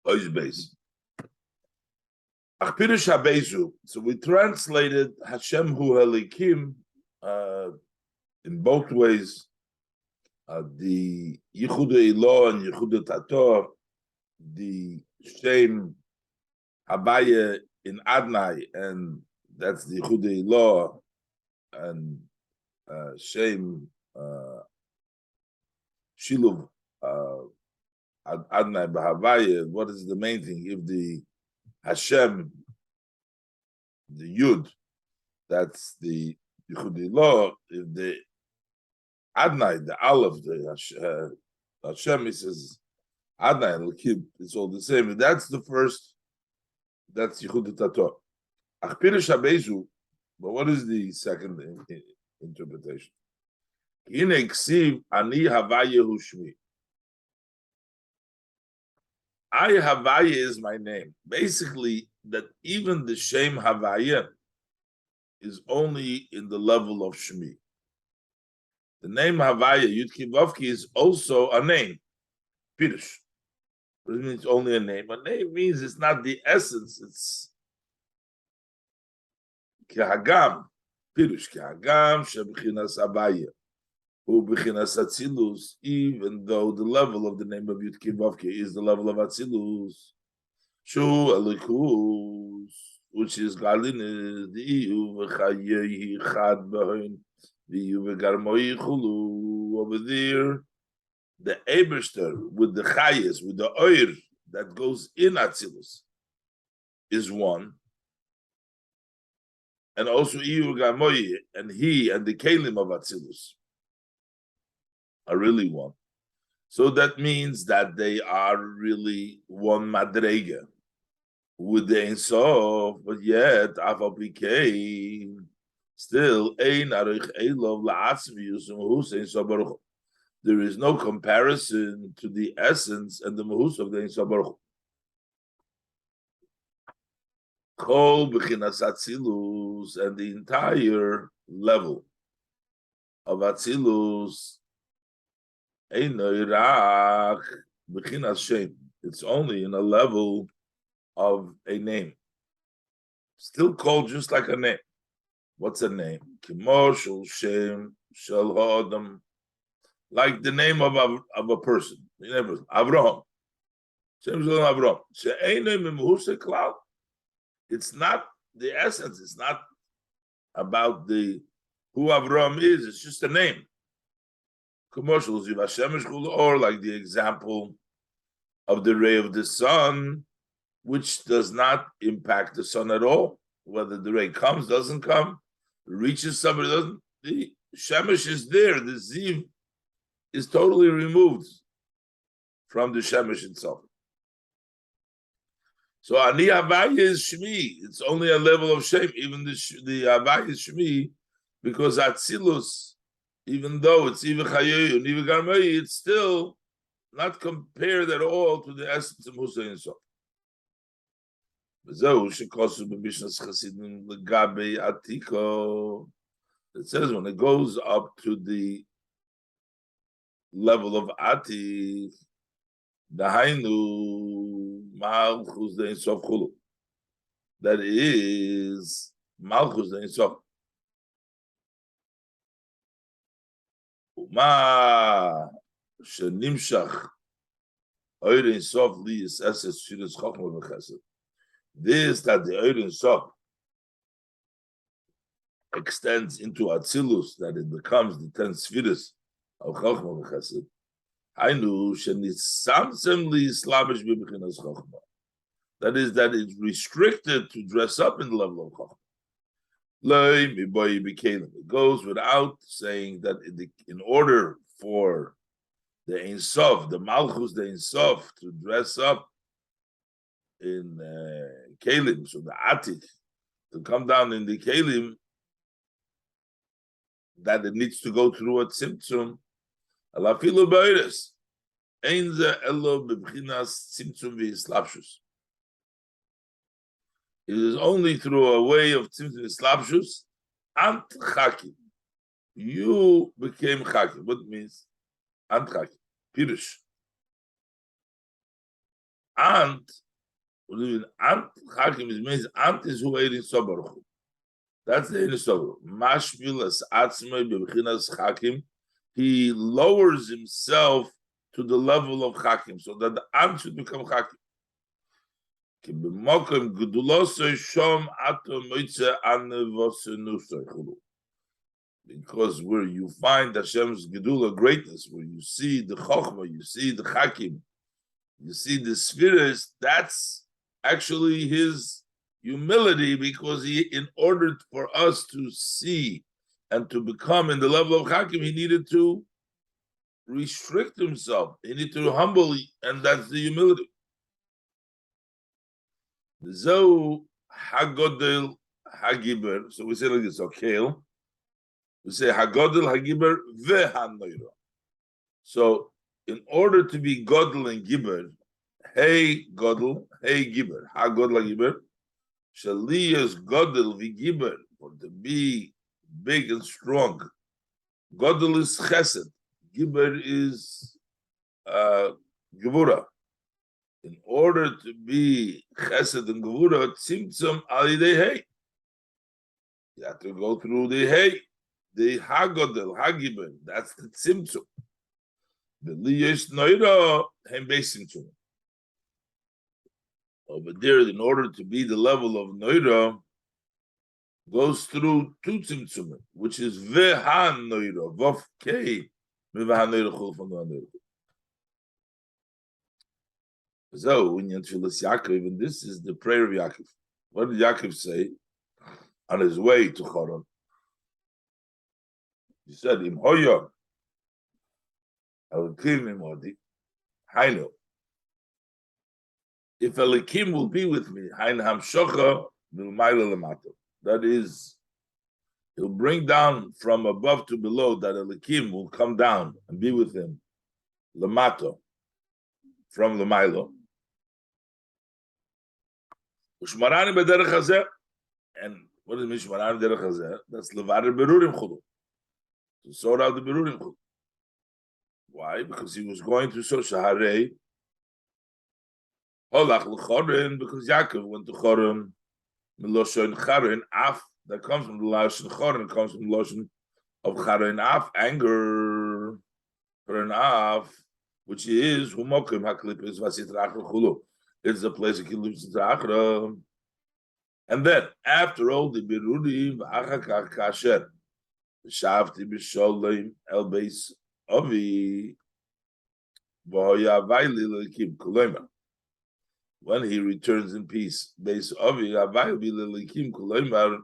Ois base. Achpirush habezu. So we translated Hashem hu Elikim in both ways. The Yichudei Elo and Yichudei Tator, the Shem Habaya in Adnai, and that's the Yichudei Elo, and Shem Shiluv Adnai B'Havaya. What is the main thing? If the Hashem, the Yud, that's the Yichudei Elo. If the Adnai, the Aleph, the Hashem, he says Adnai and Lekib, it's all the same. And that's the first, that's Yichudei Tator. Achpirush habezu, but what is the second interpretation? Hine ksiv ani havayehu shmi. I Havaya is my name. Basically, that even the Shem Havaya is only in the level of Shmi. The name Havaya, Yudki Vavki, is also a name. Pirush. It means only a name. A name means it's not the essence, it's Kehagam. Pirush Kehagam, Shebchinas Havaya. U'Bchinas Atzilus, even though the level of the name of Yudki Vavki is the level of Atzilus. Shu Elikus, which is Galin, the Iu V'Chayehi Chad B'Hoin. Over there, the Eberster with the Chayes, with the Oir that goes in Atzilus is one. And also Iyu Gamoyi, and he and the Kalim of Atzilus are really one. So that means that they are really one Madrega with the Ein Sof, but yet Afal Pikein. Still, there is no comparison to the essence and the mahus of the Ein Sof Baruch Hu. Chol b'chinas Atzilus, and the entire level of Atzilus, eino rak b'chinas Shem. It's only in a level of a name, still called just like a name. What's a name? Kimoshul Shem Shel Ha'adam, like the name of a person. Avraham. Shem Shel Avraham. She'einei mimhusei klal. It's not the essence. It's not about the who Avraham is. It's just a name. Kimoshul Ziv Hashemesh Kul Or, like the example of the ray of the sun, which does not impact the sun at all. Whether the ray comes, doesn't come, reaches somebody, doesn't. The Shemesh is there. The Ziv is totally removed from the Shemesh itself. So Ani Havaya is Shmi. It's only a level of Shem. Even the Havaya is Shmi, because Atzilus, even though it's even Chayoy and even Garmei, it's still not compared at all to the essence of Musa and Sof. It says when it goes up to the level of Ati, the Hainu Malchus the Ein Sof Chulu. That is Malchus the Ein Sof. Uma Shenimshach Oir Ein Sof Li Yis Eses Shiras Chochma V'Chesed. This that the Ein Sof extends into Atzilus, that it becomes the 10 Sfiras of Chochma V'Chesed. Hainu Shenitzamtzem Li Yislamish B'Bechinas Chochma. That is, that it's restricted to dress up in the level of Chochma. It goes without saying that in order for the Ein Sof, the Malchus, the Ein Sof, to dress up in Kelim, so the Atik, to come down in the Kelim, that it needs to go through a Tzimtzum, Alafilu Beiris, Ein Ze Elo B'Bchinas Tzimtzum V'Yislapshus. It is only through a way of Tzimtzum V'Yislapshus, Ant Chakim. You became Chakim. What means Ant Chakim? Pirush. ant, ant chakim means ant is who ate in Sobaruch. That's the Ein Sobaruch. Mashmil as atzmei b'bechinas chakim. He lowers himself to the level of chakim, so that the ant should become chakim. Because where you find Hashem's gedula greatness, where you see the chokhmah, you see the chakim, you see the spheres, that's actually his humility, because he, in order for us to see and to become in the level of chakim, he needed to restrict himself. He needed to humble, and that's the humility. So Hagodel Hagiber. So we say like this, okay. We say Hagodel Hagiber vehanoira. So in order to be Godel and Giber, hey Godel, hey Giber, Hagodel Hagiber, Shaliyas Godel v'Giber, for to be big and strong. Godel is Chesed, Giber is Gevura. In order to be Chesed and Gevura, Tzimtzum alidei hey. You have to go through the hey, the Hagodel, Hagiber. That's the Tzimtzum. The Liyesh Noira, Hem Beisimtzum. Over there, in order to be the level of Noira, goes through two Tzimtzum, which is Vehan Noira, Vof Kei, Mevahan Noira Chul from the Noira. So, in Tfilas Yaakov, and this is the prayer of Yaakov. What did Yaakov say on his way to Choron? He said, Im Hoya, Elikim Imodi, Hainu. If Elikim will be with me, Hain Hamshocha, Milmaila Lamato. That is, he'll bring down from above to below, that Elikim will come down and be with him, Lamato, from Lamailo. And what is Mishmarani Derech Hazeh? That's Levader Berurim Chudu. To sort out the Berurim Chudu. Why? Because he was going to sort Shaharei. Holach L'chorin, because Yaakov went to Chorin. Miloshin Charin Af, that comes from the Lashon Chorin, comes from the Lashon of Charin Af, anger. Charin Af, which is Humokim HaKlipis Vasitrach L'chulu. It's a place of Kilus Zachra. And then, after all the Berurim, Achakach Kasher, Shavti B'Sholem, El Beis Avi, V'hoya Avayli L'Elikim Kuleimar. When he returns in peace, Beis Avi, Avayli L'Elikim Kuleimar,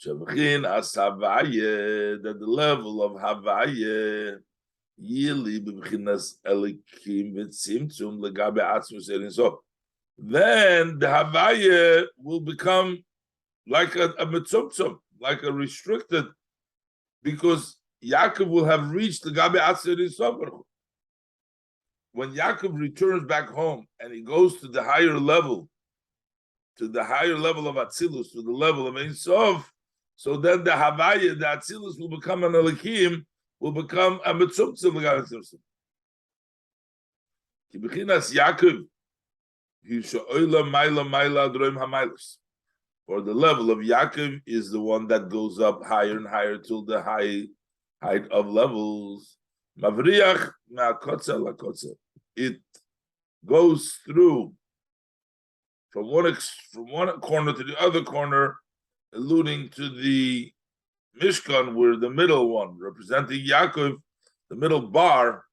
Shavchin As Havaye, that the level of Havaye, Yili B'Chinas Elikim V'Tzimtzum L'Gabe Atzmus Erin. Then the Havaya will become like a mitzumtzum, like a restricted, because Yaakov will have reached the Gabe Atzir in Sobaruch. When Yaakov returns back home and he goes to the higher level of Atzilus, to the level of Ein Sof, so then the Havaya, the Atzilus will become an Elikim, will become a mitzumtzum, Kibechinas Yaakov, for the level of Yaakov is the one that goes up higher and higher till the height of levels. It goes through from one corner to the other corner, alluding to the Mishkan, where the middle one, representing Yaakov, the middle bar,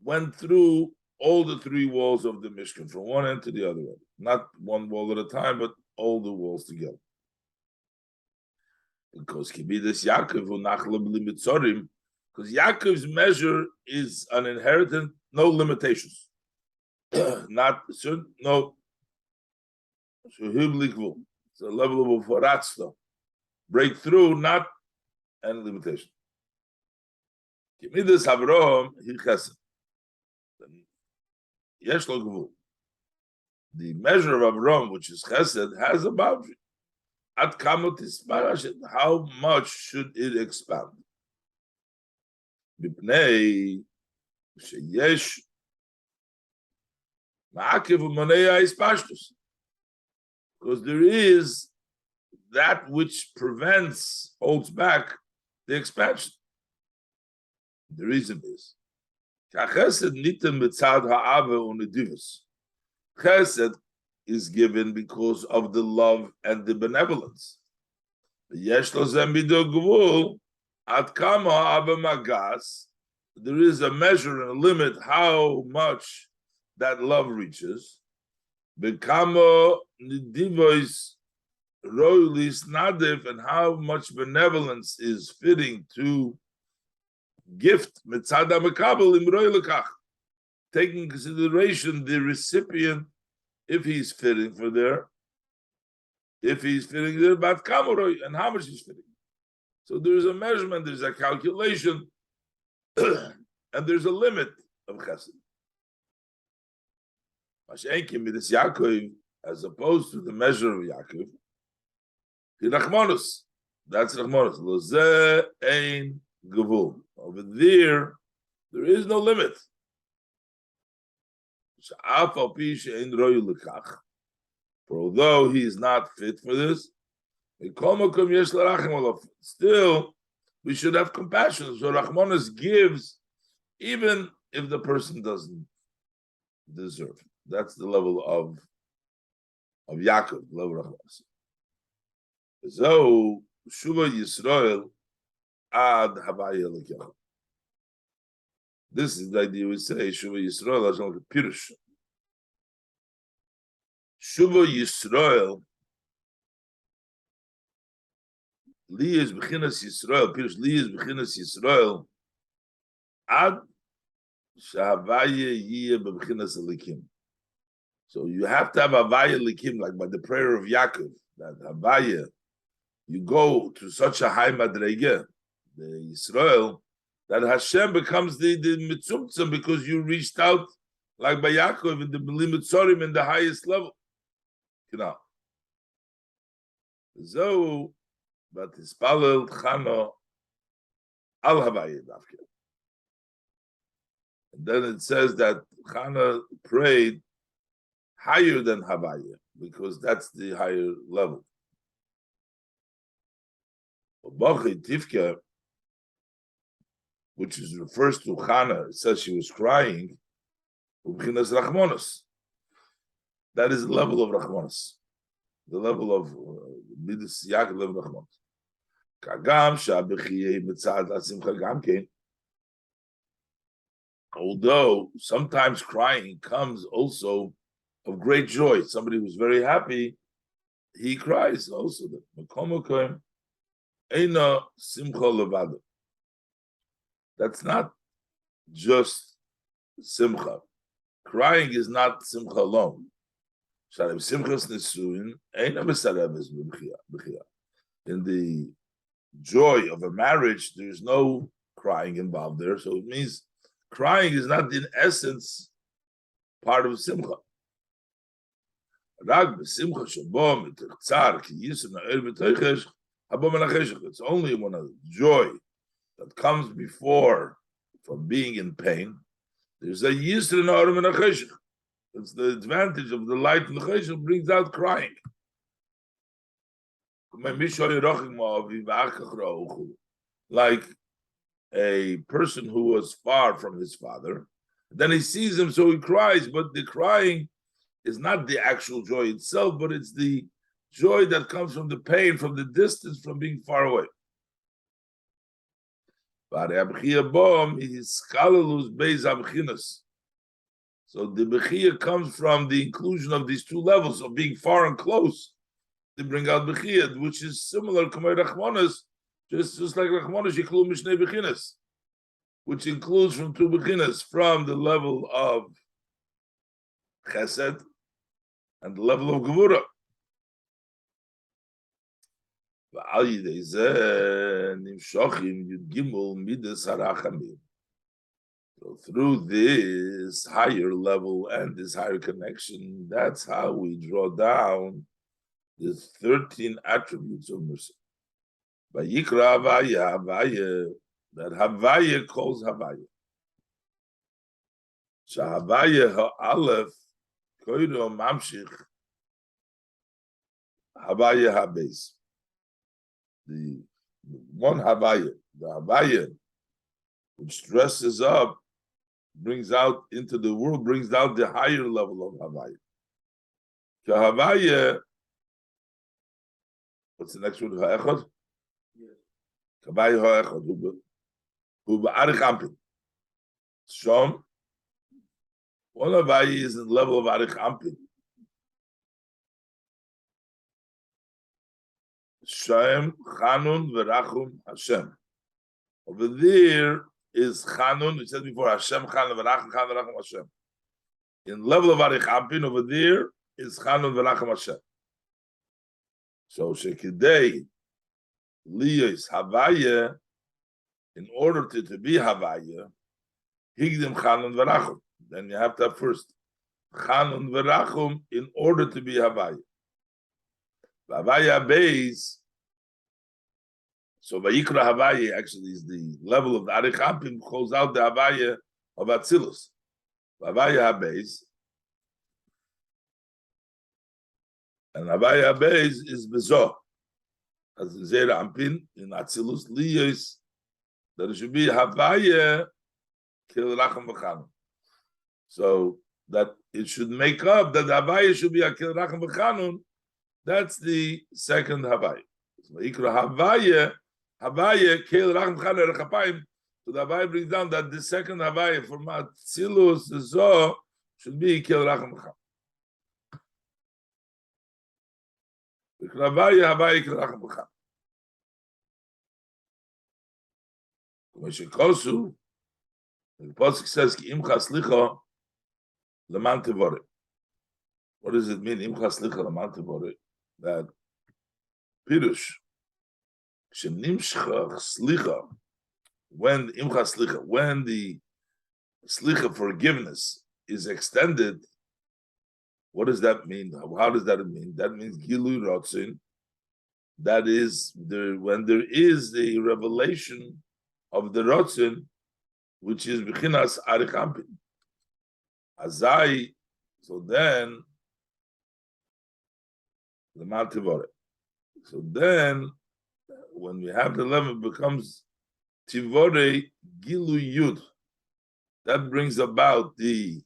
went through all the three walls of the Mishkan, from one end to the other end. Not one wall at a time, but all the walls together. Because Kibidas Yaakov because Yaakov's measure is an inheritance, no limitations. Not certain, no. It's a level of Horatzta. Breakthrough, not any limitation. Kibidas Avraham, he chesed. The measure of Avram, which is Chesed, has a boundary. At kamot isparashet, how much should it expand? Bipnei sheyesh Because there is that which prevents, holds back the expansion. The reason is Chesed is given because of the love and the benevolence. There is a measure and a limit how much that love reaches. And how much benevolence is fitting to gift, taking consideration the recipient, if he's fitting for there, and how much he's fitting. So there's a measurement, there's a calculation, and there's a limit of chesed. As opposed to the measure of Yaakov, that's Rachmanus. Loze ein gevul. Over there is no limit. For although he is not fit for this, still we should have compassion. So Rachmanus gives even if the person doesn't deserve. That's the level of Yaakov, the level of Rachmanus. So Shuva Yisrael ad Havaya Lekach. This is the idea we say Shuva Yisrael as like a Pirush. Shuva Yisrael Li is Bechinas Yisrael. Pirush Li is Bechinas Yisrael ad Shahavaya Yiyeh Bechinas Elikim. So you have to have Havaya Elikim, like by the prayer of Yaakov, that Havaya. You go to such a high madrege, the Yisrael, that Hashem becomes the mitzumtzum because you reached out like by Yaakov in the Mitzorim in the highest level. You know. So, but Hispalel Chano al Havaya Dafke. And then it says that Chana prayed higher than Havaya because that's the higher level. Tivke, which refers to Chana, it says she was crying. That is the level of Rachmanis, the level of Midas Yaakov, level of Rachmanis. Although sometimes crying comes also of great joy. Somebody who's very happy, he cries also. That's not just simcha. Crying is not simcha alone. In the joy of a marriage, there's no crying involved there. So it means crying is not in essence part of simcha. It's only when a joy that comes before from being in pain, there's a yisr in Orim and Acheshach. It's the advantage of the light in the Cheshach brings out crying. Like a person who was far from his father, then he sees him, so he cries, but the crying is not the actual joy itself, but it's the joy that comes from the pain, from the distance, from being far away. So the Bechia comes from the inclusion of these two levels of being far and close to bring out Bechia, which is similar to Rachmanis, just like Rachmanis, Yiklum Mishnei Bechinas, which includes from two Bechinas, from the level of Chesed and the level of Gevura. So through this higher level and this higher connection, that's how we draw down the 13 attributes of mercy. By Yikra Havaya, Havaya, that Havaya calls Havaya. Shahavaya Ha'alef Koiro Mamshich Havaya Habes. The one Havaya, the Havaya, which dresses up, brings out into the world, brings out the higher level of Havaya. Havaya, what's the next word? Ha'echad? Havaya ha'echad. Hu ba'arich ampin. Shom. One Havaya is in the level of arich ampin. Shem, Chanun, Verachum, Hashem. Over there is Chanun, we said before, Hashem, Chanun, Verachum, Hashem. In the level of arich ampin, over there is Chanun, Verachum, Hashem. So Shekidei Liyos Havaya, in order to be Havaya, Higdim Chanun Verachum. Then you have to have first Chanun Verachum in order to be Havaya. Havaya base. So Vayikra Havaya actually is the level of the Arich Ampim, goes out the Havaya of Atzilus. Havaya base. And Havaya base is Bezoh. As the Zera Ampin in Atzilus, Liyos, that it should be Havaya Kil Racham V'Chanun. So that it should make up that the Havaya should be a Kil Racham V'Chanun. That's the second Havaya. So Havaya Kil Racham V'Chanun Erechapayim. So the Havaya brings down that the second Havaya from Atzilus, the Zoh, should be Kil Racham V'Chanun. Havaya Kil Racham V'Chanun. The Pasuk says, Ki imcha slicha leman tevore. What does it mean, imcha slicha leman tevore? That Pirush, Shenimshcha slicha, when imcha slicha, when the slicha forgiveness is extended, what does that mean? How does that mean? That means Gilui Rotzin. That is when there is the revelation of the Rotzin, which is Bechinas Arich Ampin. Azai, so then the Mativore. So then, when we have the level, it becomes Tivore Gilu Yud. That brings about the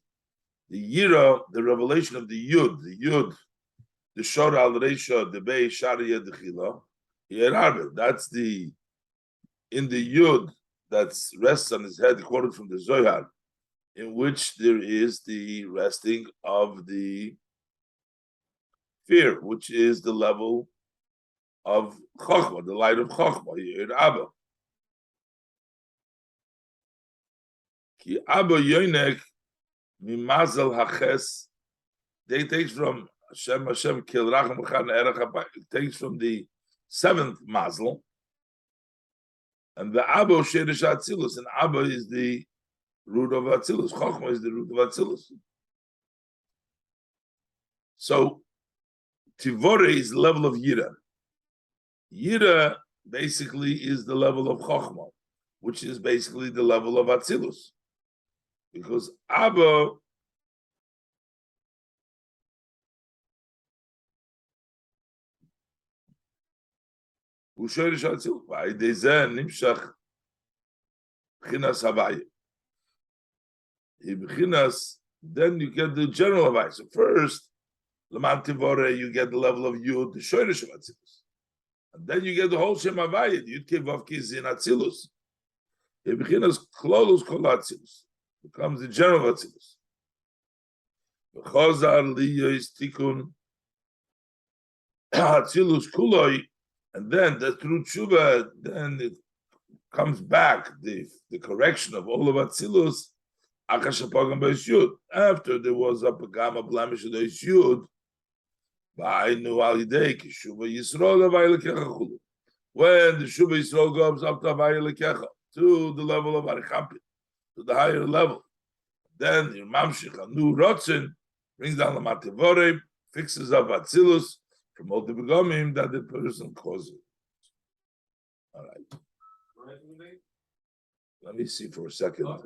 Yira, the revelation of the Yud, the Shor al Reisha, the Bei Sharia Dechila, Yerarbe. That's in the Yud that rests on his head, quoted from the Zohar, in which there is the resting of the fear, which is the level of Chochmah, the light of Chochmah, Yerabba. Ki Abba Yoinek Mimazel Haches, they takes from Hashem Kil Racham V'Chanun Erech Habayim, it takes from the seventh mazel, and the Abba Sherish Atzilus, and Abba is the root of Atzilus. Chochmah is the root of Atzilus. So Tivore is the level of Yira. Yira basically is the level of Chochmah, which is basically the level of Atzilus. Because Abba הוא שואל שהצילות, ועדי זה נמשך בחינס הוויה. בחינס, then you get the general הוויה. So first, למען תבורה, you get the level of Yud, the shoyrish of Atzilus. And then you get the whole Shem Havaya, the Yud Kevav Kiz in Atzilus. בחינס klolus kol Atzilus. Becomes the general of Atzilus. V'chozar liyois tikun Atzilus kuloi. And then the through Kshuva, then it comes back, the correction of all of Atzilus, after there was a Pagama blemish of the Yud, when the Shuva Yisrael goes up to the level of Arichampin, to the higher level, then your Mamshich, a new Rotzen, brings down the Mativore, fixes up Atzilus, from all the begamim that the person causes. All right. Let me see for a second.